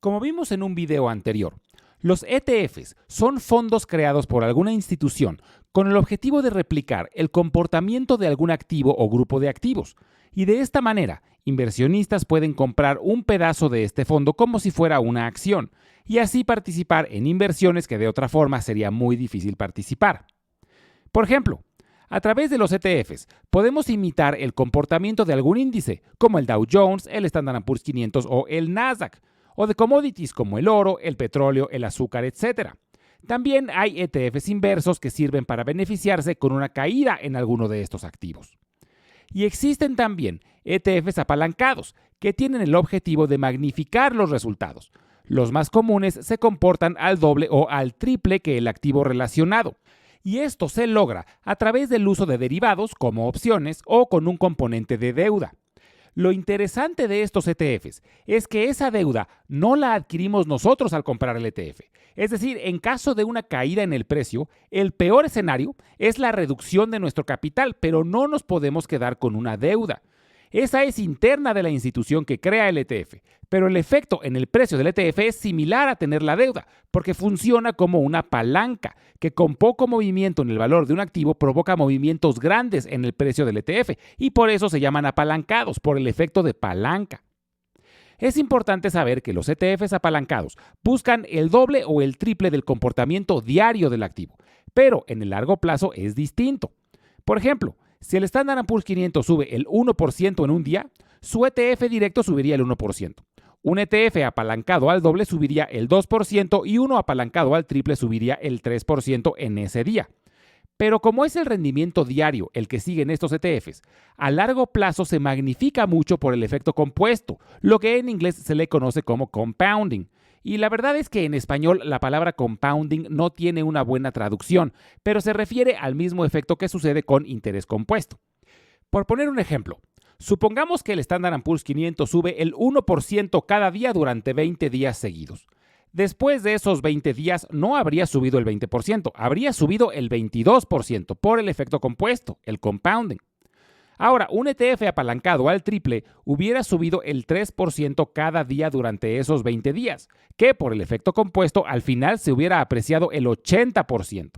Como vimos en un video anterior, los ETFs son fondos creados por alguna institución con el objetivo de replicar el comportamiento de algún activo o grupo de activos, y de esta manera, inversionistas pueden comprar un pedazo de este fondo como si fuera una acción, y así participar en inversiones que de otra forma sería muy difícil participar. Por ejemplo, a través de los ETFs podemos imitar el comportamiento de algún índice, como el Dow Jones, el Standard & Poor's 500 o el Nasdaq, o de commodities como el oro, el petróleo, el azúcar, etc. También hay ETFs inversos que sirven para beneficiarse con una caída en alguno de estos activos. Y existen también ETFs apalancados, que tienen el objetivo de magnificar los resultados. Los más comunes se comportan al doble o al triple que el activo relacionado, y esto se logra a través del uso de derivados como opciones o con un componente de deuda. Lo interesante de estos ETFs es que esa deuda no la adquirimos nosotros al comprar el ETF. Es decir, en caso de una caída en el precio, el peor escenario es la reducción de nuestro capital, pero no nos podemos quedar con una deuda. Esa es interna de la institución que crea el ETF, pero el efecto en el precio del ETF es similar a tener la deuda, porque funciona como una palanca, que con poco movimiento en el valor de un activo provoca movimientos grandes en el precio del ETF, y por eso se llaman apalancados, por el efecto de palanca. Es importante saber que los ETFs apalancados buscan el doble o el triple del comportamiento diario del activo, pero en el largo plazo es distinto. Por ejemplo, si el Standard & Poor's 500 sube el 1% en un día, su ETF directo subiría el 1%. Un ETF apalancado al doble subiría el 2% y uno apalancado al triple subiría el 3% en ese día. Pero como es el rendimiento diario el que siguen estos ETFs, a largo plazo se magnifica mucho por el efecto compuesto, lo que en inglés se le conoce como compounding. Y la verdad es que en español la palabra compounding no tiene una buena traducción, pero se refiere al mismo efecto que sucede con interés compuesto. Por poner un ejemplo, supongamos que el Standard & Poor's 500 sube el 1% cada día durante 20 días seguidos. Después de esos 20 días no habría subido el 20%, habría subido el 22% por el efecto compuesto, el compounding. Ahora, un ETF apalancado al triple hubiera subido el 3% cada día durante esos 20 días, que por el efecto compuesto al final se hubiera apreciado el 80%.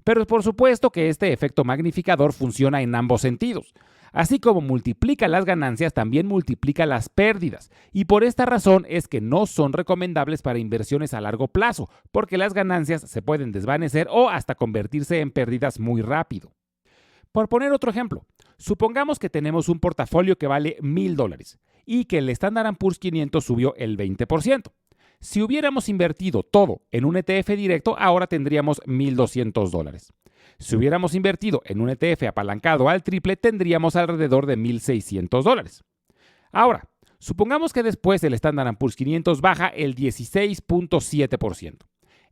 Pero por supuesto que este efecto magnificador funciona en ambos sentidos. Así como multiplica las ganancias, también multiplica las pérdidas. Y por esta razón es que no son recomendables para inversiones a largo plazo, porque las ganancias se pueden desvanecer o hasta convertirse en pérdidas muy rápido. Por poner otro ejemplo, supongamos que tenemos un portafolio que vale $1,000 y que el Standard & Poor's 500 subió el 20%. Si hubiéramos invertido todo en un ETF directo, ahora tendríamos $1,200. Si hubiéramos invertido en un ETF apalancado al triple, tendríamos alrededor de $1,600. Ahora, supongamos que después el Standard & Poor's 500 baja el 16.7%.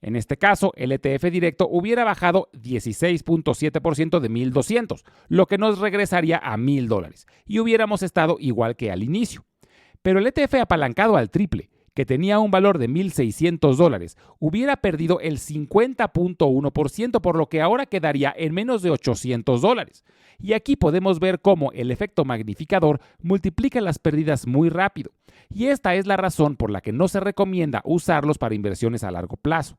En este caso, el ETF directo hubiera bajado 16.7% de 1,200, lo que nos regresaría a $1,000 y hubiéramos estado igual que al inicio. Pero el ETF apalancado al triple, que tenía un valor de $1,600, hubiera perdido el 50.1%, por lo que ahora quedaría en menos de $800. Y aquí podemos ver cómo el efecto magnificador multiplica las pérdidas muy rápido. Y esta es la razón por la que no se recomienda usarlos para inversiones a largo plazo.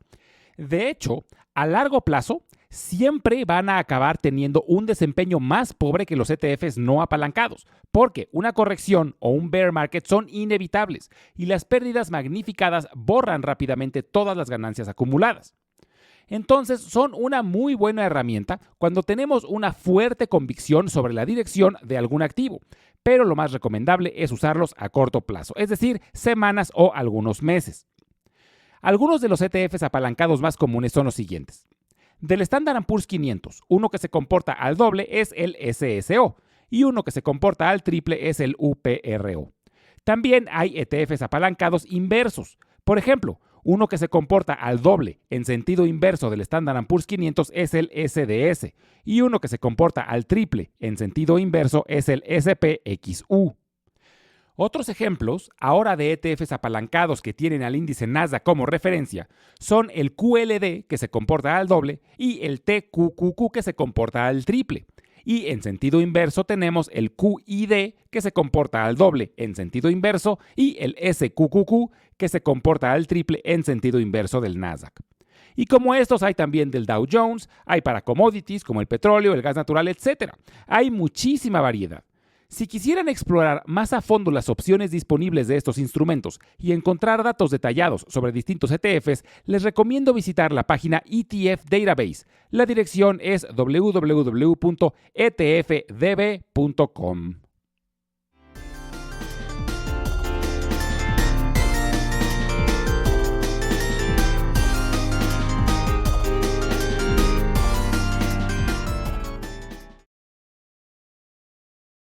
De hecho, a largo plazo, siempre van a acabar teniendo un desempeño más pobre que los ETFs no apalancados, porque una corrección o un bear market son inevitables y las pérdidas magnificadas borran rápidamente todas las ganancias acumuladas. Entonces, son una muy buena herramienta cuando tenemos una fuerte convicción sobre la dirección de algún activo, pero lo más recomendable es usarlos a corto plazo, es decir, semanas o algunos meses. Algunos de los ETFs apalancados más comunes son los siguientes. Del Standard & Poor's 500, uno que se comporta al doble es el SSO y uno que se comporta al triple es el UPRO. También hay ETFs apalancados inversos. Por ejemplo, uno que se comporta al doble en sentido inverso del Standard & Poor's 500 es el SDS y uno que se comporta al triple en sentido inverso es el SPXU. Otros ejemplos, ahora de ETFs apalancados que tienen al índice Nasdaq como referencia, son el QLD, que se comporta al doble, y el TQQQ, que se comporta al triple. Y en sentido inverso tenemos el QID, que se comporta al doble en sentido inverso, y el SQQQ, que se comporta al triple en sentido inverso del Nasdaq. Y como estos hay también del Dow Jones, hay para commodities como el petróleo, el gas natural, etc. Hay muchísima variedad. Si quisieran explorar más a fondo las opciones disponibles de estos instrumentos y encontrar datos detallados sobre distintos ETFs, les recomiendo visitar la página ETF Database. La dirección es www.etfdb.com.